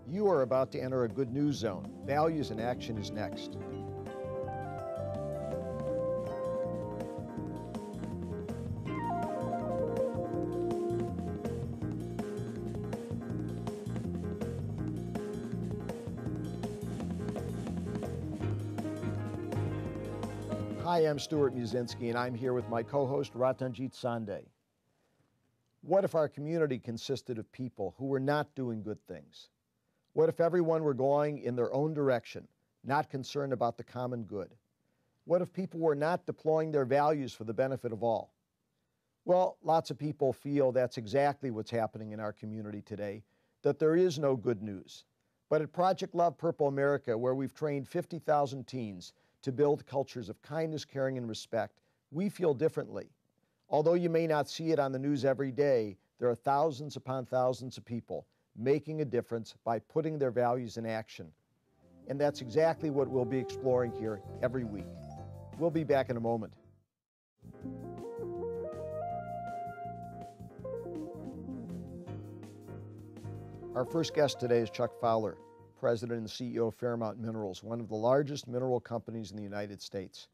You are about to enter a good news zone. Values in Action is next. Hi, I'm Stuart Musinski, and I'm here with my co-host Ratanjit Sande. What if our community consisted of people who were not doing good things? What if everyone were going in their own direction, not concerned about the common good? What if people were not deploying their values for the benefit of all? Well, lots of people feel that's exactly what's happening in our community today, that there is no good news. But at Project Love Purple America, where we've trained 50,000 teens to build cultures of kindness, caring, and respect, we feel differently. Although you may not see it on the news every day, there are thousands upon thousands of people making a difference by putting their values in action. And that's exactly what we'll be exploring here every week. We'll be back in a moment. Our first guest today is Chuck Fowler, President and CEO of Fairmount Minerals, one of the largest mineral companies in the United States.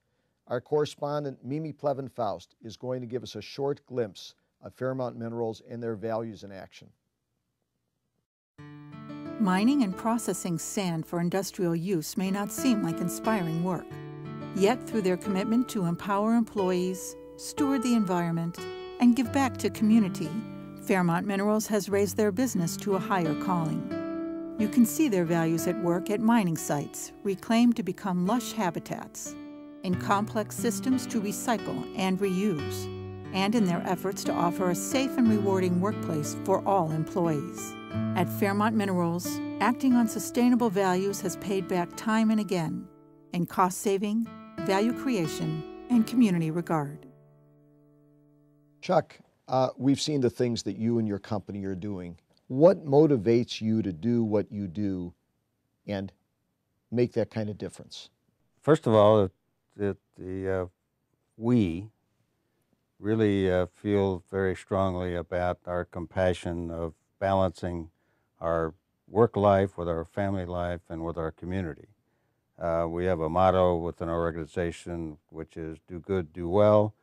Our correspondent, Mimi Pleven-Faust, is going to give us a short glimpse of Fairmount Minerals and their values in action. Mining and processing sand for industrial use may not seem like inspiring work. Yet, through their commitment to empower employees, steward the environment, and give back to community, Fairmount Minerals has raised their business to a higher calling. You can see their values at work at mining sites, reclaimed to become lush habitats, in complex systems to recycle and reuse, and in their efforts to offer a safe and rewarding workplace for all employees. At Fairmount Minerals, acting on sustainable values has paid back time and again in cost saving, value creation, and community regard. Chuck, we've seen the things that you and your company are doing. What motivates you to do what you do and make that kind of difference? First of all, we really feel very strongly about our compassion of balancing our work life with our family life and with our community. We have a motto within our organization, which is do good, do well.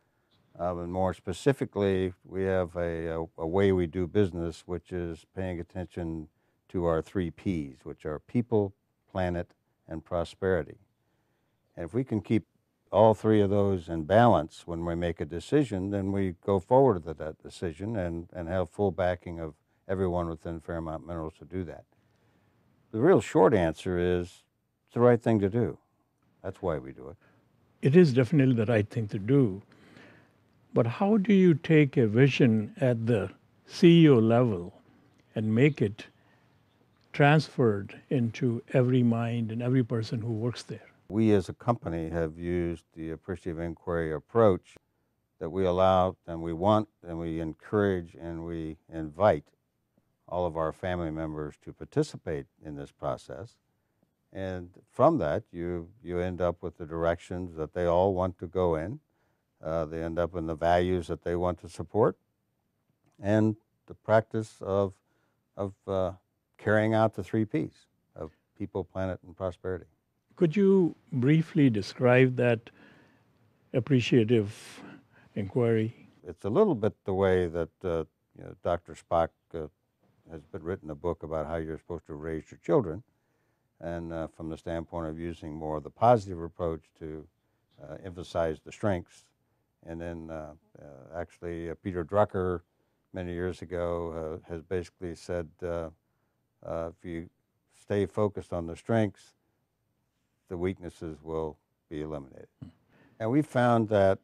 And more specifically, we have a way we do business, which is paying attention to our 3 Ps, which are people, planet, and prosperity. And if we can keep all 3 of those in balance when we make a decision, then we go forward with that decision and have full backing of everyone within Fairmount Minerals to do that. The real short answer is it's the right thing to do. That's why we do it. It is definitely the right thing to do. But how do you take a vision at the CEO level and make it transferred into every mind and every person who works there? We as a company have used the appreciative inquiry approach that we allow and we want and we encourage and we invite all of our family members to participate in this process. And from that, you end up with the directions that they all want to go in. They end up in the values that they want to support and the practice of carrying out the 3 Ps of people, planet, and prosperity. Could you briefly describe that appreciative inquiry? It's a little bit the way that Dr. Spock has written a book about how you're supposed to raise your children, and from the standpoint of using more of the positive approach to emphasize the strengths. And then actually Peter Drucker many years ago has basically said if you stay focused on the strengths, the weaknesses will be eliminated. And we found that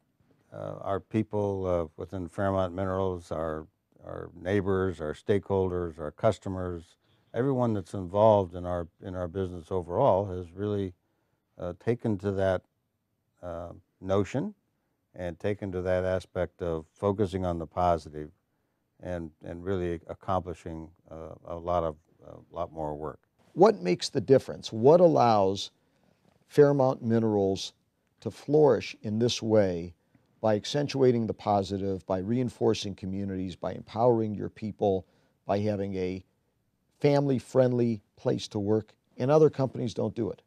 our people within Fairmount Minerals, our neighbors, our stakeholders, our customers, everyone that's involved in our business overall has really taken to that notion and taken to that aspect of focusing on the positive and really accomplishing a lot more work. What makes the difference? What allows Fairmount Minerals to flourish in this way by accentuating the positive, by reinforcing communities, by empowering your people, by having a family-friendly place to work, and other companies don't do it?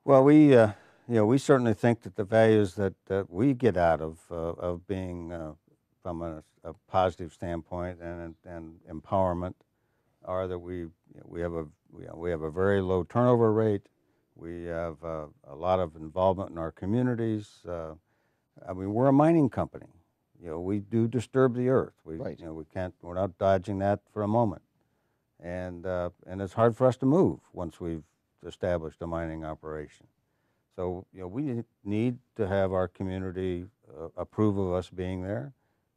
Well, we certainly think that the values that we get out of being from a positive standpoint and empowerment are that we have a very low turnover rate. We have a lot of involvement in our communities. I mean, we're a mining company. We do disturb the earth. Right. We're not dodging that for a moment. And it's hard for us to move once we've established a mining operation. So, we need to have our community approve of us being there,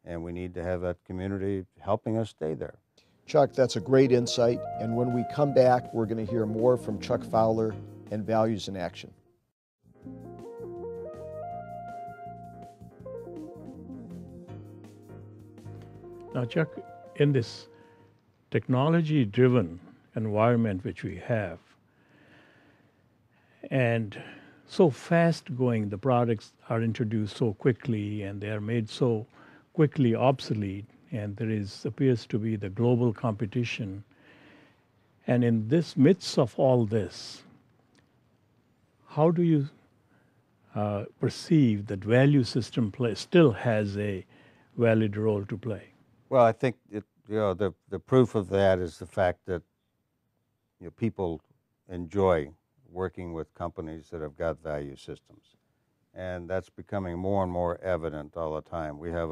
and we need to have that community helping us stay there. Chuck, that's a great insight. And when we come back, we're going to hear more from Chuck Fowler and Values in Action. Now, Chuck, in this technology-driven environment which we have, and so fast-going, the products are introduced so quickly, and they are made so quickly obsolete, and there appears to be the global competition. And in this midst of all this, how do you perceive that value system still has a valid role to play? Well, I think the proof of that is the fact that people enjoy working with companies that have got value systems, and that's becoming more and more evident all the time. We have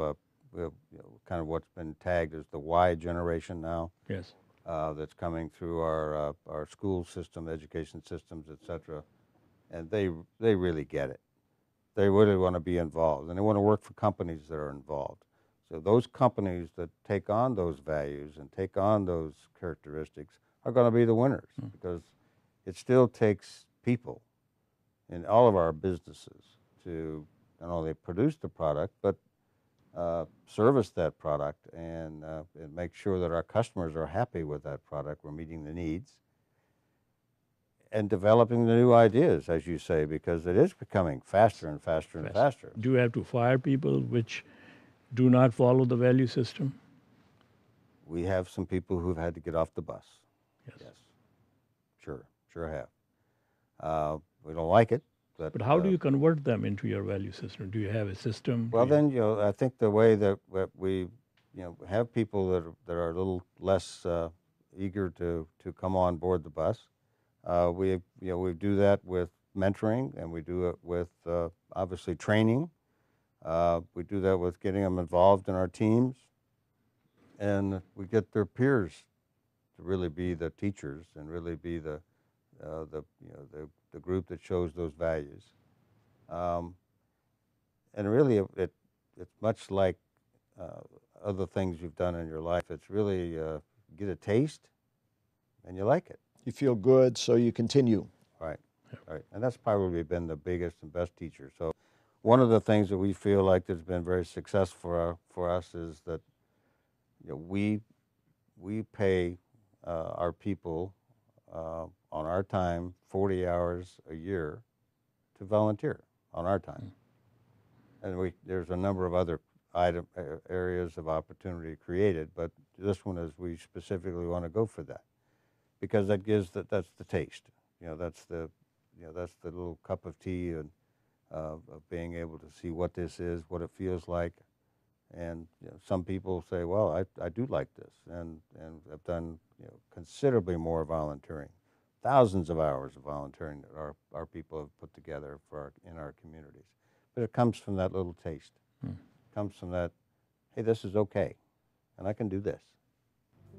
kind of what's been tagged as the Y generation now. Yes. That's coming through our school system, education systems, et cetera, and they really get it. They really want to be involved, and they want to work for companies that are involved. So those companies that take on those values and take on those characteristics are going to be the winners, because it still takes people in all of our businesses to not only produce the product, but service that product and make sure that our customers are happy with that product. We're meeting the needs and developing the new ideas, as you say, because it is becoming faster and faster and faster. Do you have to fire people which do not follow the value system? We have some people who've had to get off the bus. Yes. Sure have. We don't like it. But how do you convert them into your value system? Do you have a system? Well, then, I think the way that we, have people that are a little less eager to come on board the bus, we do that with mentoring, and we do it with obviously training. We do that with getting them involved in our teams, and we get their peers to really be the teachers and really be the group that shows those values. And really, it's much like other things you've done in your life. It's really get a taste, and you like it. You feel good, so you continue. Right. And that's probably been the biggest and best teacher. So one of the things that we feel like that's been very successful for us is that we pay our people on our time 40 hours a year to volunteer on our time. And there's a number of other areas of opportunity created, but this one is we specifically want to go for that, because that's the taste. That's the little cup of tea and of being able to see what this is, what it feels like. And some people say, well, I do like this, and I've done considerably more volunteering, thousands of hours of volunteering that our people have put together in our communities. But it comes from that little taste. It comes from that, hey, this is okay, and I can do this.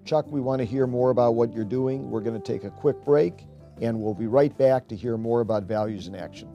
Chuck, we want to hear more about what you're doing. We're going to take a quick break, and we'll be right back to hear more about Values in Action.